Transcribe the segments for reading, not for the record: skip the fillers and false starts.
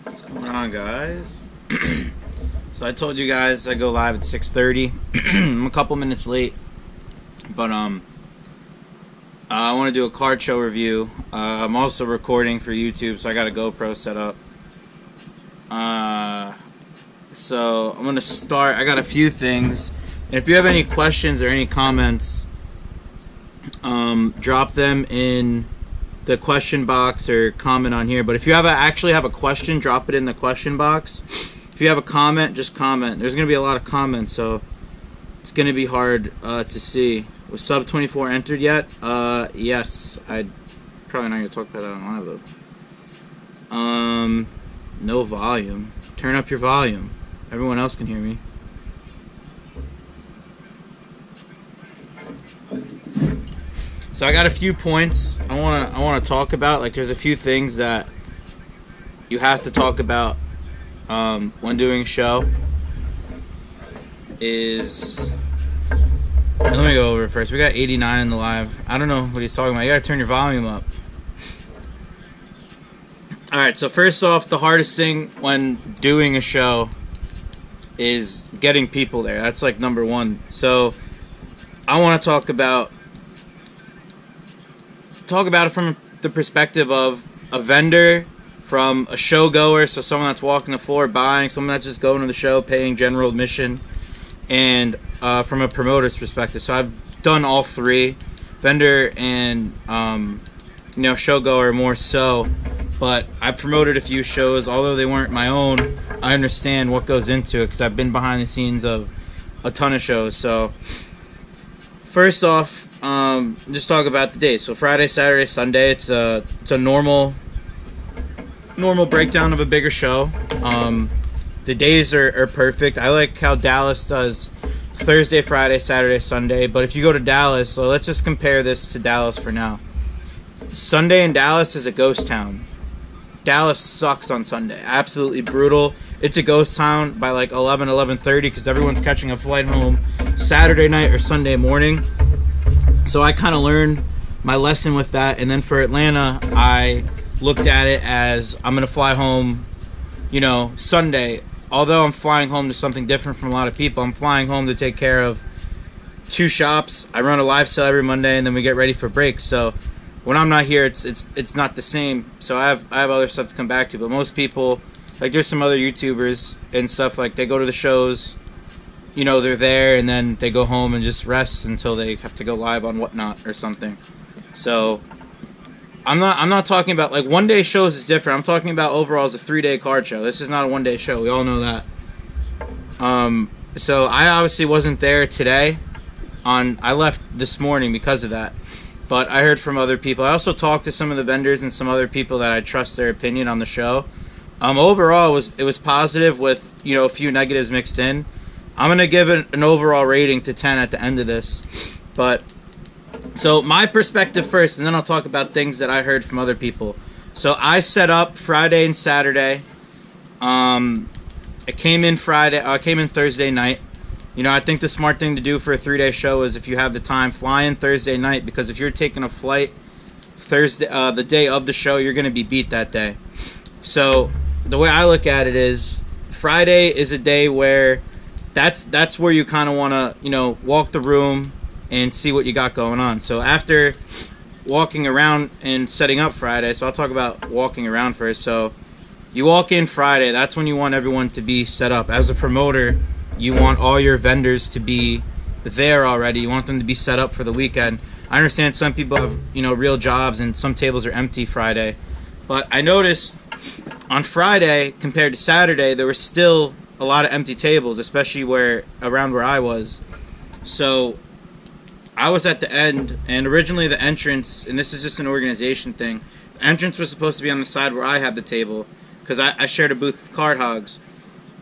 What's going on, guys? So I told you guys I go live at 6:30. I'm a couple minutes late, but I want to do a card show review. I'm also recording for YouTube, so I got a GoPro set up. So I'm gonna start. I got a few things. And if you have any questions or any comments, drop them in the question box or comment on here. But if you actually have a question, drop it in the question box. If you have a comment, just comment. There's going to be a lot of comments, so it's going to be hard to see. Was sub 24 entered yet? Yes. I'm probably not going to talk about that on live, though. No volume. Turn up your volume. Everyone else can hear me. So I got a few points I want to talk about. Like, there's a few things that you have to talk about when doing a show. Let me go over it first. We got 89 in the live. I don't know what he's talking about. You gotta turn your volume up. Alright, so first off, the hardest thing when doing a show is getting people there. That's like number one. So I want to talk about it from the perspective of a vendor, from a show goer, so someone that's walking the floor buying, someone that's just going to the show paying general admission, and from a promoter's perspective. So I've done all three, vendor and show goer more so, but I promoted a few shows. Although they weren't my own, I understand what goes into it because I've been behind the scenes of a ton of shows. So first off, just talk about the days. So Friday, Saturday, Sunday. It's a normal breakdown of a bigger show. The days are perfect. I like how Dallas does Thursday, Friday, Saturday, Sunday. But if you go to Dallas, so let's just compare this to Dallas for now. Sunday in Dallas is a ghost town. Dallas sucks on Sunday. Absolutely brutal. It's a ghost town by like 11:30 because everyone's catching a flight home Saturday night or Sunday morning. So I kind of learned my lesson with that. And then for Atlanta, I looked at it as I'm going to fly home, Sunday. Although I'm flying home to something different from a lot of people, I'm flying home to take care of two shops. I run a live sale every Monday, and then we get ready for breaks. So when I'm not here, it's not the same. So I have other stuff to come back to. But most people, like there's some other YouTubers and stuff, like they go to the shows, they're there, and then they go home and just rest until they have to go live on Whatnot or something. So I'm not talking about, like, one-day shows is different. I'm talking about overall as a 3-day card show. This is not a one-day show. We all know that. So I obviously wasn't there today. I left this morning because of that. But I heard from other people. I also talked to some of the vendors and some other people that I trust their opinion on the show. Overall, it was positive with, a few negatives mixed in. I'm going to give it an overall rating to 10 at the end of this. But so my perspective first, and then I'll talk about things that I heard from other people. So I set up Friday and Saturday. I came in Thursday night. I think the smart thing to do for a 3-day show is, if you have the time, fly in Thursday night, because if you're taking a flight Thursday, the day of the show, you're going to be beat that day. So the way I look at it is, Friday is a day where that's where you kind of want to, walk the room and see what you got going on. So after walking around and setting up Friday, so I'll talk about walking around first. So you walk in Friday, that's when you want everyone to be set up. As a promoter, you want all your vendors to be there already. You want them to be set up for the weekend. I understand some people have, real jobs, and some tables are empty Friday. But I noticed on Friday compared to Saturday, there were still a lot of empty tables, especially around where I was. So I was at the end, and originally the entrance, and this is just an organization thing, the entrance was supposed to be on the side where I have the table, because I shared a booth with Card Hogs.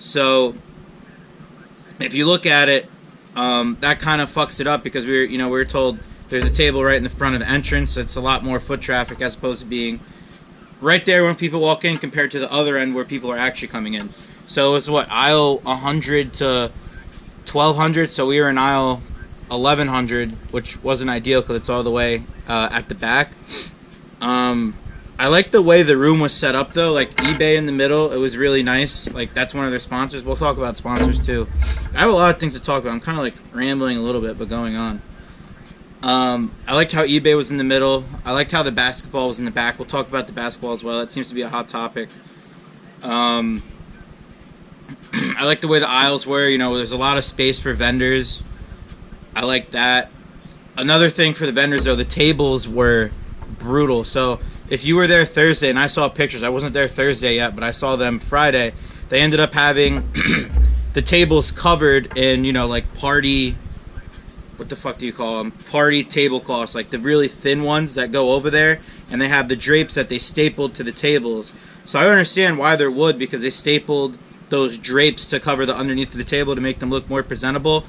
So if you look at it, that kind of fucks it up, because we were told there's a table right in the front of the entrance. It's a lot more foot traffic as opposed to being right there when people walk in, compared to the other end where people are actually coming in. So it was aisle 100 to 1200. So we were in aisle 1100, which wasn't ideal because it's all the way at the back. I like the way the room was set up though, like eBay in the middle. It was really nice. Like that's one of their sponsors. We'll talk about sponsors too. I have a lot of things to talk about. I'm kind of like rambling a little bit, but going on. I liked how eBay was in the middle. I liked how the basketball was in the back. We'll talk about the basketball as well. That seems to be a hot topic. I like the way the aisles were. You know, there's a lot of space for vendors. I like that. Another thing for the vendors, though, the tables were brutal. So if you were there Thursday, and I saw pictures, I wasn't there Thursday yet, but I saw them Friday, they ended up having the tables covered in, you know, like party... What the fuck do you call them? Party tablecloths, like the really thin ones that go over there, and they have the drapes that they stapled to the tables. So I understand why they're wood, because they stapled those drapes to cover the underneath of the table to make them look more presentable.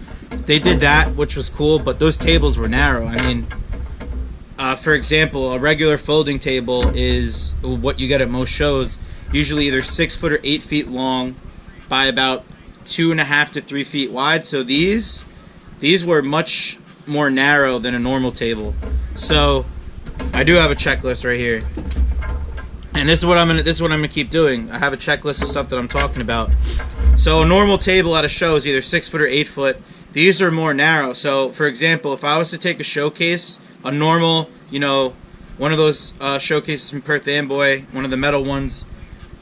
They did that, which was cool, but those tables were narrow. I mean, for example, a regular folding table is what you get at most shows, usually either 6 foot or 8 feet long by about 2.5 to 3 feet wide. So these were much more narrow than a normal table. So I do have a checklist right here, and this is what I'm gonna keep doing. I have a checklist of stuff that I'm talking about. So a normal table at a show is either 6 foot or 8 foot. These are more narrow. So for example, if I was to take a showcase, a normal, you know, one of those showcases from Perth Amboy, one of the metal ones,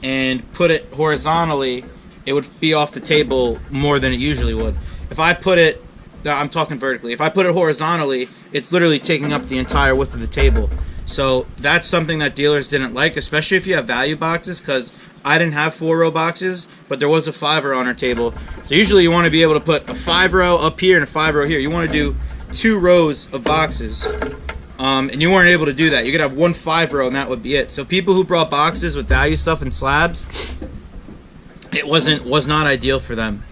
and put it horizontally, it would be off the table more than it usually would. If I put it, I'm talking vertically. If I put it horizontally, it's literally taking up the entire width of the table. So that's something that dealers didn't like, especially if you have value boxes, because I didn't have 4-row boxes, but there was a 5-row on our table. So usually you want to be able to put a 5-row up here and a 5-row here. You want to do 2 rows of boxes. And you weren't able to do that. You could have 1 5-row and that would be it. So people who brought boxes with value stuff and slabs, it was not ideal for them.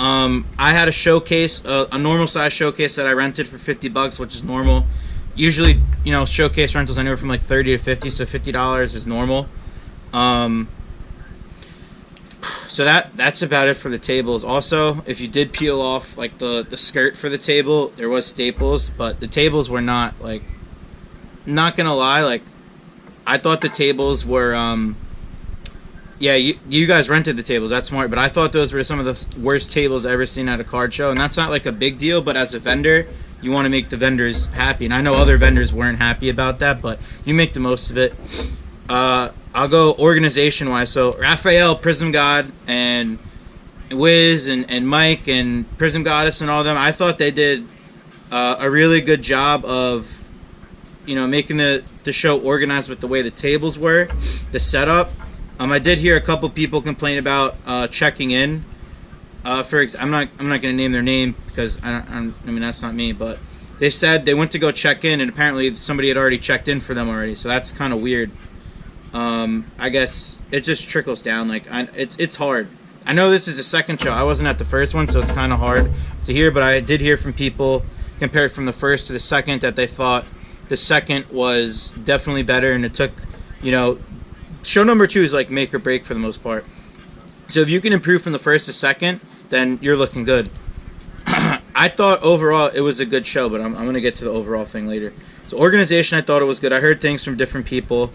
I had a showcase, a normal size showcase that I rented for $50, which is normal. Usually, you know, showcase rentals anywhere from like $30 to $50, so $50 is normal. So that's about it for the tables. Also, if you did peel off like the skirt for the table, there was staples, but the tables were not like, not gonna lie, like I thought the tables were yeah, you guys rented the tables. That's smart. But I thought those were some of the worst tables I've ever seen at a card show. And that's not like a big deal, but as a vendor, you want to make the vendors happy. And I know other vendors weren't happy about that, but you make the most of it. I'll go organization-wise. So Raphael, Prism God, and Wiz, and Mike, and Prism Goddess, and all of them, I thought they did a really good job of, you know, making the show organized with the way the tables were, the setup. I did hear a couple people complain about checking in. I'm not going to name their name because I mean that's not me, but they said they went to go check in and apparently somebody had already checked in for them already. So that's kind of weird. I guess it just trickles down. Like it's hard. I know this is the second show. I wasn't at the first one, so it's kind of hard to hear. But I did hear from people compared from the first to the second that they thought the second was definitely better, and it took, you know. Show number 2 is like make or break for the most part. So if you can improve from the first to second, then you're looking good. I thought overall it was a good show, but I'm going to get to the overall thing later. So organization, I thought it was good. I heard things from different people.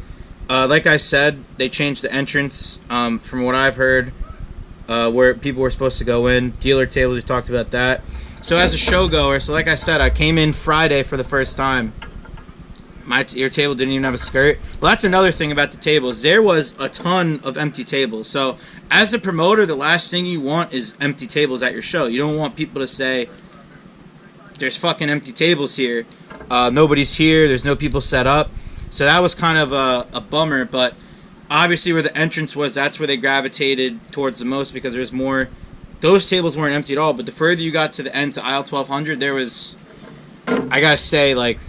Like I said, they changed the entrance from what I've heard, where people were supposed to go in. Dealer tables, we talked about that. So as a show goer, so like I said, I came in Friday for the first time. Your table didn't even have a skirt. Well, that's another thing about the tables. There was a ton of empty tables. So as a promoter, the last thing you want is empty tables at your show. You don't want people to say, there's fucking empty tables here. Nobody's here. There's no people set up. So that was kind of a bummer. But obviously where the entrance was, that's where they gravitated towards the most because there's more. Those tables weren't empty at all. But the further you got to the end to aisle 1200, there was, I got to say, like,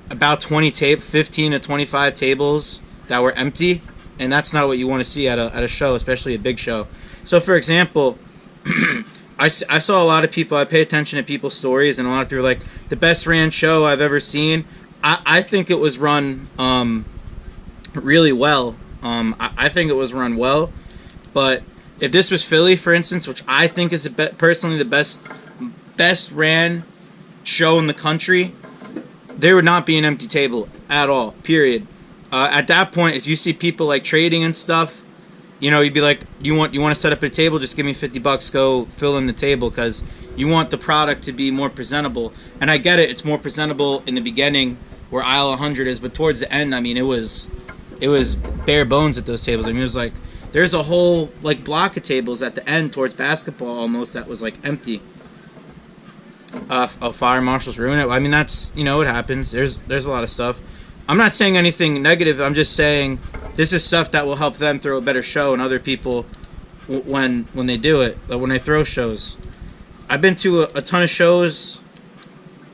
about 15 to 25 tables that were empty, and that's not what you want to see at a show, especially a big show. So for example, I saw a lot of people, I pay attention to people's stories, and a lot of people are like, the best ran show I've ever seen. I think it was run really well. I think it was run well, but if this was Philly, for instance, which I think is personally the best ran show in the country, there would not be an empty table at all, period. At that point, if you see people like trading and stuff, you know, you'd be like, you want to set up a table? Just give me $50. Go fill in the table, because you want the product to be more presentable. And I get it; it's more presentable in the beginning where aisle 100 is, but towards the end, I mean, it was bare bones at those tables. I mean, it was like there's a whole like block of tables at the end towards basketball almost that was like empty. Fire marshals ruin it. I mean, that's, you know, it happens. There's a lot of stuff. I'm not saying anything negative. I'm just saying this is stuff that will help them throw a better show, and other people when they do it, like when they throw shows. I've been to a ton of shows,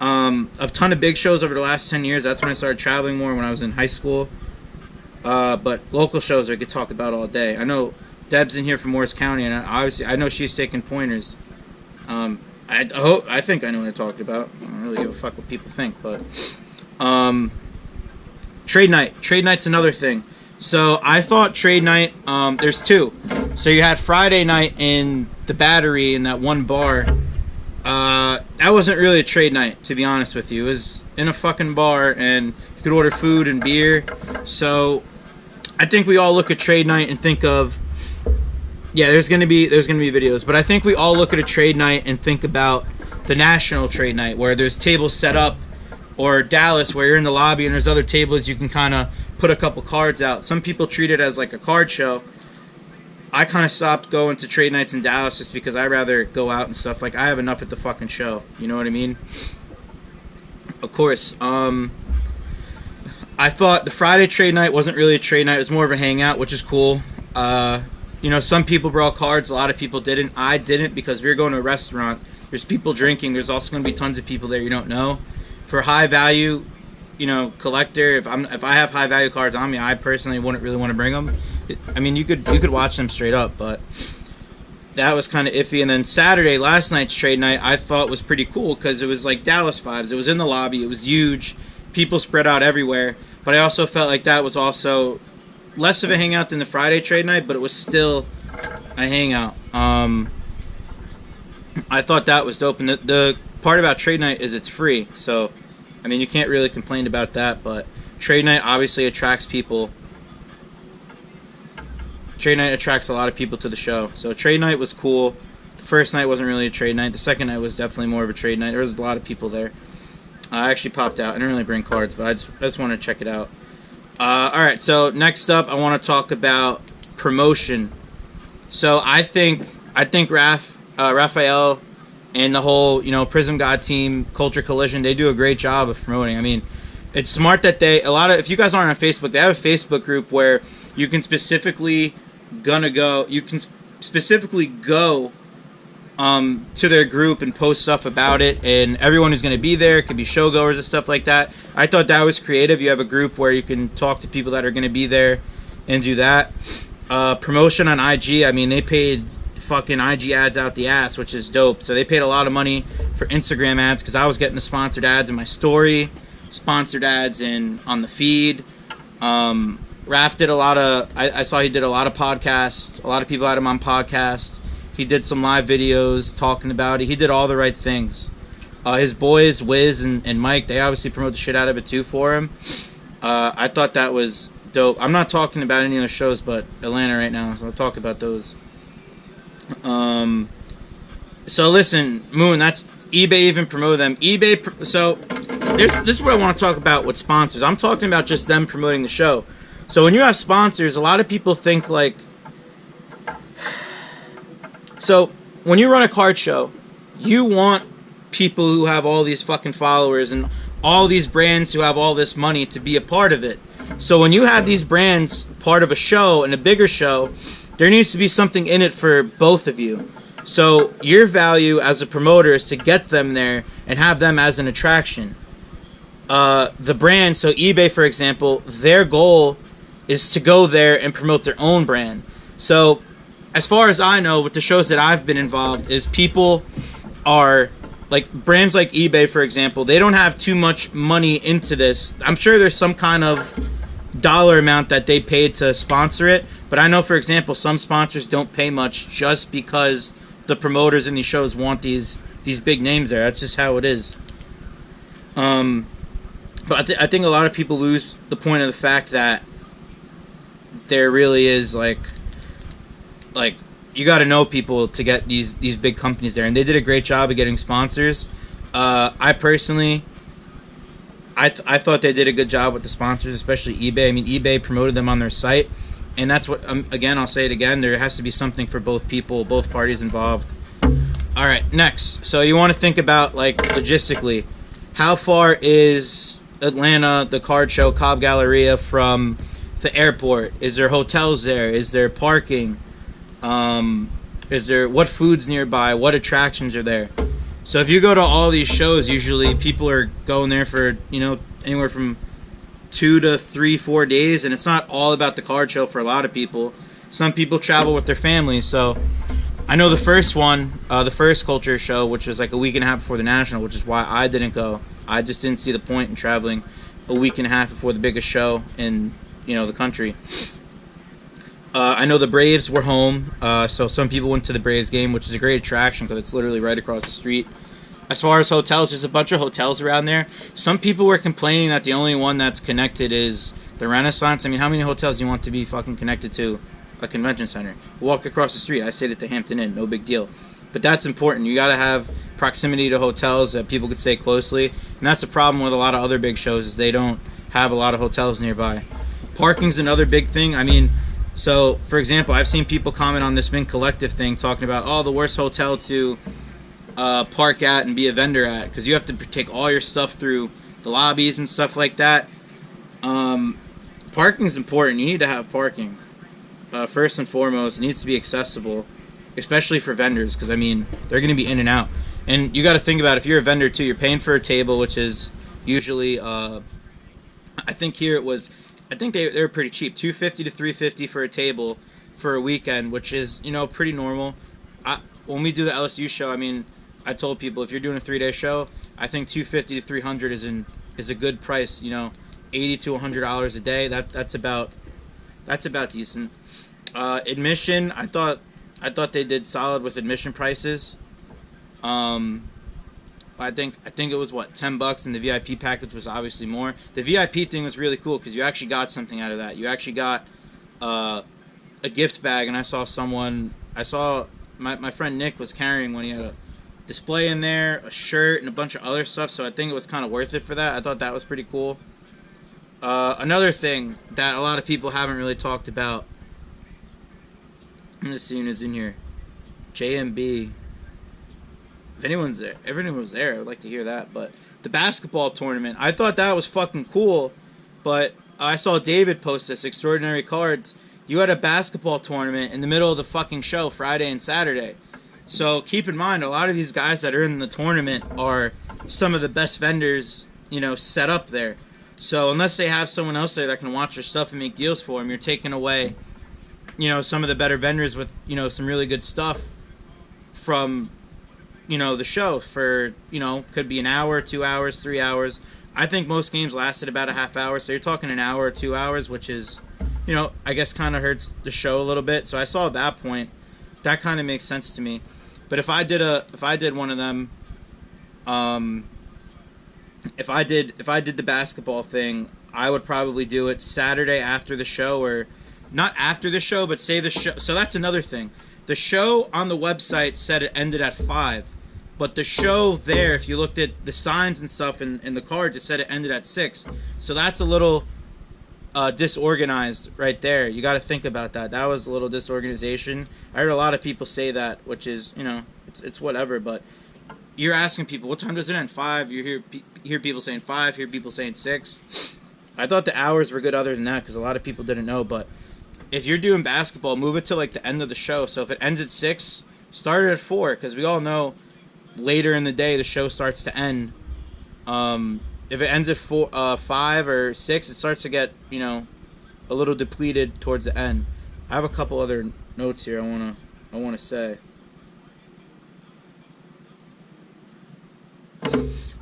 a ton of big shows over the last 10 years. That's when I started traveling more, when I was in high school. But local shows I could talk about all day. I know Deb's in here from Morris County, and obviously I know she's taking pointers. I think I know what I'm talking about. I don't really give a fuck what people think, but trade night. Trade night's another thing. So I thought trade night. There's two. So you had Friday night in the Battery in that one bar. That wasn't really a trade night, to be honest with you. It was in a fucking bar, and you could order food and beer. So I think we all look at trade night and think of, yeah, there's gonna be videos, but I think we all look at a trade night and think about the national trade night, where there's tables set up, or Dallas, where you're in the lobby and there's other tables you can kind of put a couple cards out. Some people treat it as like a card show. I kind of stopped going to trade nights in Dallas just because I rather go out and stuff. Like, I have enough at the fucking show. You know what I mean? Of course. I thought the Friday trade night wasn't really a trade night. It was more of a hangout, which is cool. You know, some people brought cards. A lot of people didn't. I didn't, because we were going to a restaurant. There's people drinking. There's also going to be tons of people there you don't know. For high value, you know, collector, if I have high value cards on me, I personally wouldn't really want to bring them. I mean, you could watch them straight up, but that was kind of iffy. And then Saturday, last night's trade night, I thought was pretty cool, because it was like Dallas vibes. It was in the lobby. It was huge. People spread out everywhere. But I also felt like that was also less of a hangout than the Friday trade night, but it was still a hangout. I thought that was dope. And the part about trade night is it's free. So, I mean, you can't really complain about that. But trade night obviously attracts people. Trade night attracts a lot of people to the show. So trade night was cool. The first night wasn't really a trade night. The second night was definitely more of a trade night. There was a lot of people there. I actually popped out. I didn't really bring cards, but I just wanted to check it out. Alright, so next up I want to talk about promotion. So I think Raphael and the whole, you know, Prism God team, Culture Collision, they do a great job of promoting. I mean, it's smart that if you guys aren't on Facebook, they have a Facebook group where you can specifically go to their group and post stuff about it, and everyone who's going to be there, it could be showgoers and stuff like that. I thought that was creative. You have a group where you can talk to people that are going to be there and do that. Promotion on IG, I mean, they paid fucking IG ads out the ass, which is dope. So they paid a lot of money for Instagram ads, because I was getting the sponsored ads in my story, sponsored ads on the feed. Raph did a lot of, I saw he did a lot of podcasts. A lot of people had him on podcasts. He did some live videos talking about it. He did all the right things. His boys, Wiz and Mike, they obviously promote the shit out of it too for him. I thought that was dope. I'm not talking about any other shows but Atlanta right now, so I'll talk about those. So listen, Moon, that's eBay even promote them. So this is what I want to talk about with sponsors. I'm talking about just them promoting the show. So when you have sponsors, a lot of people think like, so when you run a card show, you want people who have all these fucking followers and all these brands who have all this money to be a part of it. So when you have these brands part of a show and a bigger show, there needs to be something in it for both of you. So your value as a promoter is to get them there and have them as an attraction. The brand, so eBay for example, their goal is to go there and promote their own brand. So as far as I know, with the shows that I've been involved, is people are, like, brands like eBay, for example, they don't have too much money into this. I'm sure there's some kind of dollar amount that they paid to sponsor it, but I know, for example, some sponsors don't pay much just because the promoters in these shows want these big names there. That's just how it is. But I think a lot of people lose the point of the fact that there really is like you got to know people to get these big companies there, and they did a great job of getting sponsors. I personally, I thought they did a good job with the sponsors, especially eBay. I mean, eBay promoted them on their site, and that's what again, I'll say it again. There has to be something for both people, both parties involved. All right, next. So you want to think about like logistically, how far is Atlanta, the card show, Cobb Galleria from the airport? Is there hotels there? Is there parking? Is there what foods nearby? What attractions are there? So if you go to all these shows, usually people are going there for anywhere from 2 to 3, 4 days, and it's not all about the card show for a lot of people. Some people travel with their families. So I know the first one, the first culture show, which was like a week and a half before the national, which is why I didn't go. I just didn't see the point in traveling a week and a half before the biggest show in the country. I know the Braves were home, so some people went to the Braves game, which is a great attraction because it's literally right across the street. As far as hotels, there's a bunch of hotels around there. Some people were complaining that the only one that's connected is the Renaissance. I mean, how many hotels do you want to be fucking connected to a convention center? Walk across the street. I stayed at the Hampton Inn, no big deal. But that's important. You got to have proximity to hotels that people could stay closely. And that's a problem with a lot of other big shows is they don't have a lot of hotels nearby. Parking's another big thing. I mean, so, for example, I've seen people comment on this Mint Collective thing talking about, the worst hotel to park at and be a vendor at because you have to take all your stuff through the lobbies and stuff like that. Parking is important. You need to have parking. First and foremost, it needs to be accessible, especially for vendors because, I mean, they're going to be in and out. And you got to think about if you're a vendor, too, you're paying for a table, which is usually, I think here it was... I think they were pretty cheap, $250 to $350 for a table for a weekend, which is pretty normal. When we do the LSU show, I mean, I told people if you're doing a 3-day show, I think $250 to $300 is a good price. $80 to $100 a day. That's about decent. Admission, I thought they did solid with admission prices. I think it was $10, and the VIP package was obviously more. The VIP thing was really cool because you actually got something out of that. You actually got a gift bag, and I saw my friend Nick was carrying one. He had a display in there, a shirt, and a bunch of other stuff. So I think it was kind of worth it for that. I thought that was pretty cool. Another thing that a lot of people haven't really talked about. I'm just seeing who's in here. JMB. If anyone was there, I would like to hear that. But the basketball tournament, I thought that was fucking cool. But I saw David post this, Extraordinary Cards. You had a basketball tournament in the middle of the fucking show, Friday and Saturday. So keep in mind, a lot of these guys that are in the tournament are some of the best vendors, set up there. So unless they have someone else there that can watch their stuff and make deals for them, you're taking away, some of the better vendors with, some really good stuff from... the show for, could be an hour, 2 hours, 3 hours. I think most games lasted about a half hour, so you're talking an hour or 2 hours, which is, I guess kind of hurts the show a little bit. So I saw at that point, that kind of makes sense to me. But if I did one of them, if I did the basketball thing, I would probably do it Saturday after the show, or not after the show, but say the show. So that's another thing. The show on the website said it ended at 5. But the show there, if you looked at the signs and stuff in the cards, it said it ended at 6. So that's a little disorganized right there. You got to think about that. That was a little disorganization. I heard a lot of people say that, which is, it's whatever. But you're asking people, what time does it end? 5. You hear people saying 5, hear people saying 6. I thought the hours were good other than that because a lot of people didn't know. But if you're doing basketball, move it to like the end of the show. So if it ends at 6, start it at 4 because we all know later in the day the show starts to end. If it ends at 5 or 6, it starts to get a little depleted towards the end. I have a couple other notes here I wanna say.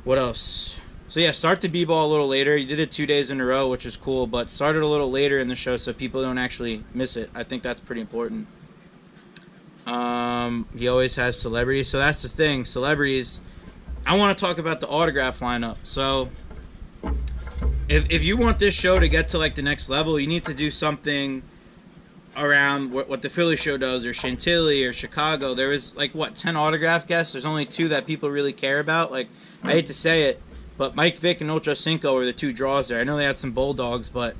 What else? So yeah, start the b-ball a little later. You did it 2 days in a row, which is cool, but start it a little later in the show so people don't actually miss it. I think that's pretty important. He always has celebrities, so that's the thing. Celebrities. I want to talk about the autograph lineup. So if you want this show to get to like the next level, you need to do something around what the Philly show does, or Chantilly, or Chicago. There is like 10 autograph guests. There's only 2 that people really care about. Like, I hate to say it, but Mike Vick and Ocho Cinco are the 2 draws there. I know they had some Bulldogs, but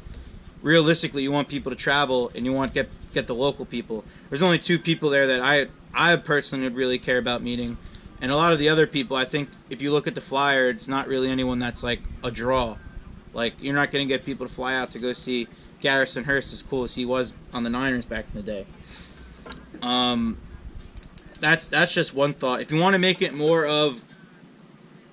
realistically, you want people to travel and you want to get the local people. There's only 2 people there that I personally would really care about meeting. And a lot of the other people, I think, if you look at the flyer, it's not really anyone that's like a draw. Like, you're not going to get people to fly out to go see Garrison Hurst, as cool as he was on the Niners back in the day. That's just one thought. If you want to make it more of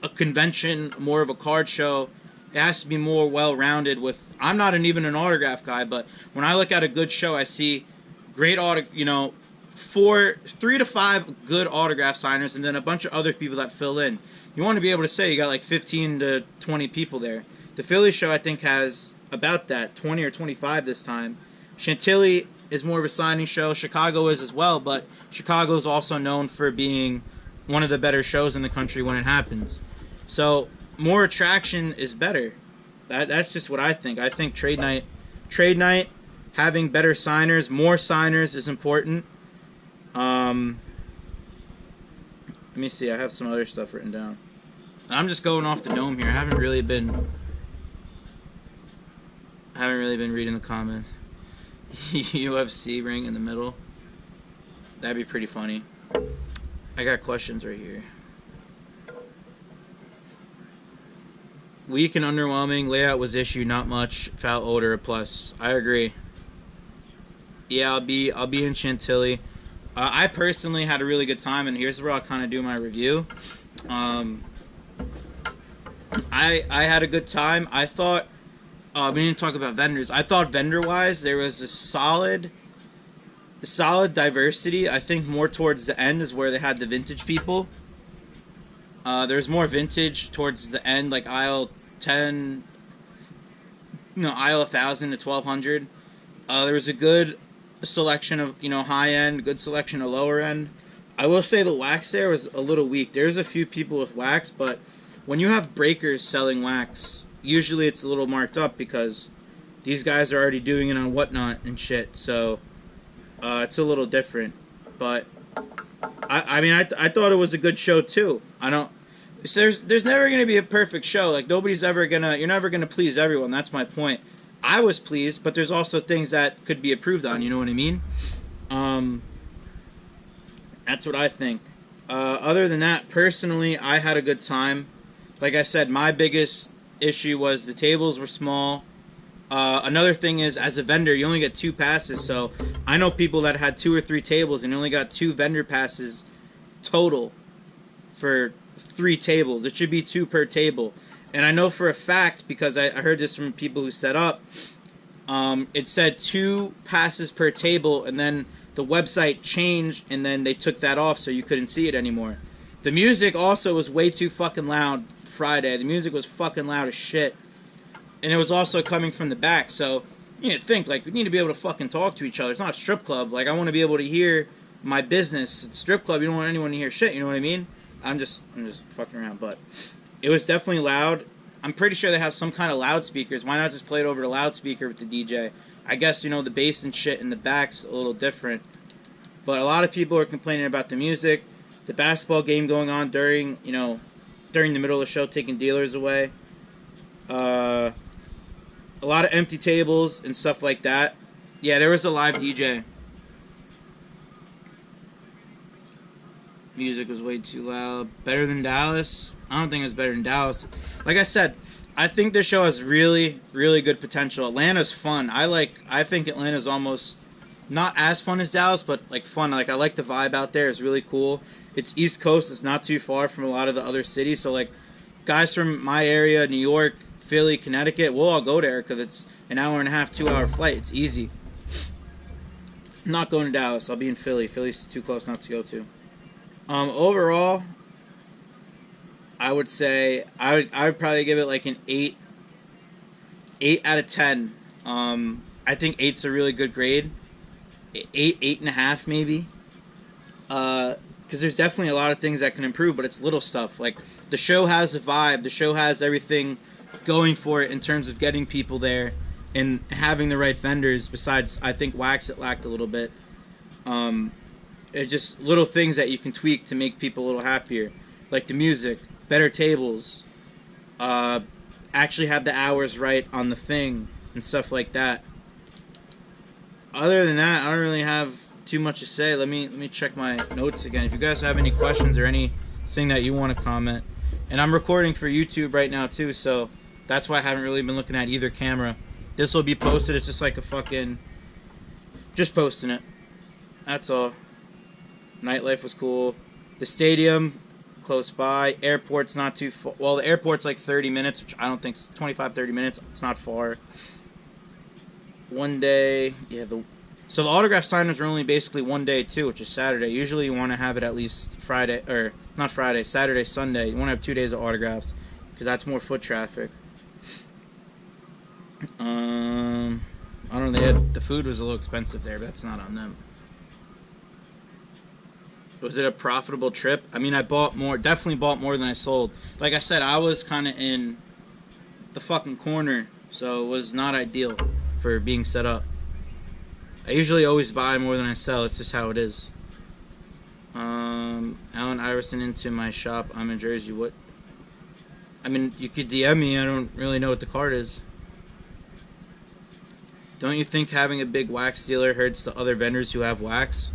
a convention, more of a card show, it has to be more well-rounded. I'm not even an autograph guy, but when I look at a good show, I see great 3 to 5 good autograph signers, and then a bunch of other people that fill in. You want to be able to say you got like 15 to 20 people there. The Philly show, I think, has about that, 20 or 25 this time. Chantilly is more of a signing show. Chicago is as well, but Chicago is also known for being one of the better shows in the country when it happens. So more attraction is better. That's just what I think. I think trade night, having better signers, more signers is important. Let me see. I have some other stuff written down. I'm just going off the dome here. I haven't really been reading the comments. UFC ring in the middle. That'd be pretty funny. I got questions right here. Weak and underwhelming. Layout was issue, not much. Foul odor a plus. I agree. Yeah, I'll be in Chantilly. I personally had a really good time, and here's where I'll kind of do my review. I had a good time. I thought we didn't talk about vendors. I thought vendor-wise there was a solid diversity. I think more towards the end is where they had the vintage people. There's more vintage towards the end, like aisle 10, aisle 1,000 to 1,200. There was a good selection of, high end, good selection of lower end. I will say the wax there was a little weak. There's a few people with wax, but when you have breakers selling wax, usually it's a little marked up because these guys are already doing it on Whatnot and shit. So it's a little different. But I thought it was a good show too. There's never gonna be a perfect show. Like you're never gonna please everyone. That's my point. I was pleased, but there's also things that could be improved on. You know what I mean? That's what I think. Other than that, personally, I had a good time. Like I said, my biggest issue was the tables were small. Another thing is, as a vendor, you only get 2 passes. So I know people that had 2 or 3 tables and only got 2 vendor passes total for 3 tables. It should be 2 per table. And I know for a fact, because I heard this from people who set up, it said 2 passes per table, and then the website changed, and then they took that off so you couldn't see it anymore. The music also was way too fucking loud Friday. The music was fucking loud as shit. And it was also coming from the back, so you need to think, like, we need to be able to fucking talk to each other. It's not a strip club. Like, I want to be able to hear my business. It's a strip club, you don't want anyone to hear shit, you know what I mean? I'm just fucking around, but it was definitely loud. I'm pretty sure they have some kind of loudspeakers. Why not just play it over the loudspeaker with the DJ? I guess, the bass and shit in the back's a little different. But a lot of people are complaining about the music, the basketball game going on during the middle of the show, taking dealers away. A lot of empty tables and stuff like that. Yeah, there was a live DJ. Music was way too loud. Better than Dallas? I don't think it was better than Dallas. Like I said, I think this show has really, really good potential. Atlanta's fun. I think Atlanta's almost not as fun as Dallas, but like fun. Like, I like the vibe out there. It's really cool. It's East Coast. It's not too far from a lot of the other cities. So like, guys from my area, New York, Philly, Connecticut, we'll all go there because it's an hour and a half, 2-hour flight. It's easy. I'm not going to Dallas. I'll be in Philly. Philly's too close not to go to. Overall, I would say I would probably give it like an 8 out of 10. I think 8's a really good grade. 8.5 maybe. Because there's definitely a lot of things that can improve, but it's little stuff. Like, the show has a vibe. The show has everything going for it in terms of getting people there and having the right vendors. Besides, I think wax it lacked a little bit. It's just little things that you can tweak to make people a little happier, like the music, better tables, actually have the hours right on the thing and stuff like that. Other than that, I don't really have too much to say. Let me check my notes again. If you guys have any questions or anything that you want to comment, and I'm recording for YouTube right now too, so that's why I haven't really been looking at either camera. This will be posted. It's just like a fucking, just posting it. That's all. Nightlife was cool. The stadium, close by. Airport's not too far. Well, the airport's like 30 minutes, which I don't think 25-30 minutes. It's not far. One day, yeah. So the autograph signers are only basically one day too, which is Saturday. Usually you want to have it at least Friday, or not Friday, Saturday, Sunday. You want to have 2 days of autographs because that's more foot traffic. I don't know. The food was a little expensive there, but that's not on them. Was it a profitable trip? I mean, I bought more, definitely bought more than I sold. Like I said, I was kind of in the fucking corner, so it was not ideal for being set up. I usually always buy more than I sell. It's just how it is. Alan Iverson into my shop. I'm in Jersey. What? I mean, you could DM me. I don't really know what the card is. Don't you think having a big wax dealer hurts the other vendors who have wax?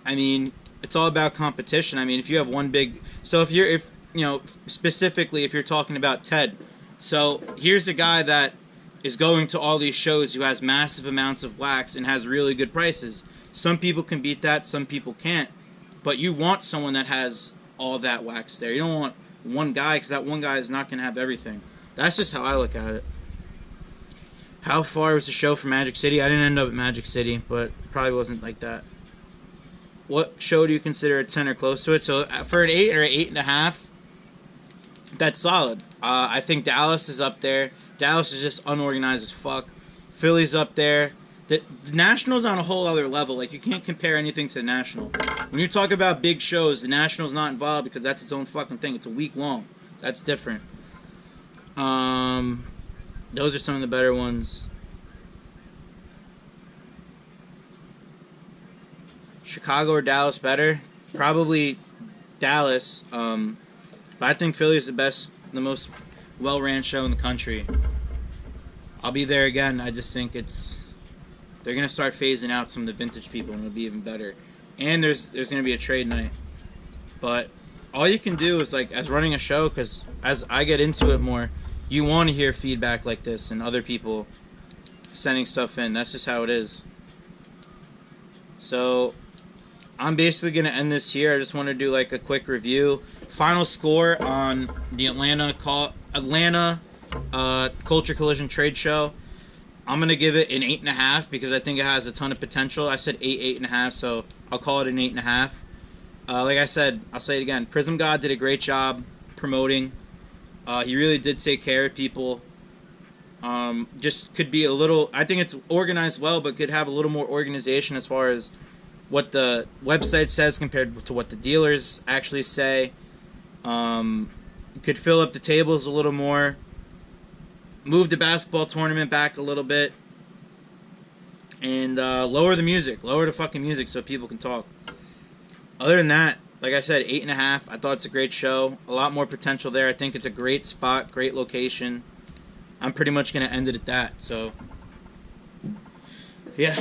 I mean, it's all about competition. I mean, if you have one big... So if you know, specifically if you're talking about Ted. So here's a guy that is going to all these shows who has massive amounts of wax and has really good prices. Some people can beat that, some people can't. But you want someone that has all that wax there. You don't want one guy, because that one guy is not going to have everything. That's just how I look at it. How far was the show from Magic City? I didn't end up at Magic City, but probably wasn't like that. What show do you consider a 10 or close to it? So for an 8 or an 8.5, that's solid. I think Dallas is up there. Dallas is just unorganized as fuck. Philly's up there. The National's on a whole other level. Like, you can't compare anything to the National. When you talk about big shows, the National's not involved because that's its own fucking thing. It's a week long. That's different. Those are some of the better ones. Chicago or Dallas better? Probably Dallas. But I think Philly is the most well-ran show in the country. I'll be there again. I just think they're gonna start phasing out some of the vintage people, and it'll be even better. And there's gonna be a trade night. But all you can do is, like, as running a show, because as I get into it more, you want to hear feedback like this and other people sending stuff in. That's just how it is. So I'm basically going to end this here. I just want to do like a quick review. Final score on the Atlanta Culture Collision Trade Show. I'm going to give it an 8.5 because I think it has a ton of potential. I said 8.5, so I'll call it an 8.5. Like I said, I'll say it again. Prism God did a great job promoting. He really did take care of people. Just could be a little... I think it's organized well, but could have a little more organization as far as what the website says compared to what the dealers actually say. Could fill up the tables a little more. Move the basketball tournament back a little bit. And lower the music. Lower the fucking music so people can talk. Other than that, like I said, 8.5. I thought it's a great show. A lot more potential there. I think it's a great spot, great location. I'm pretty much going to end it at that. So, yeah.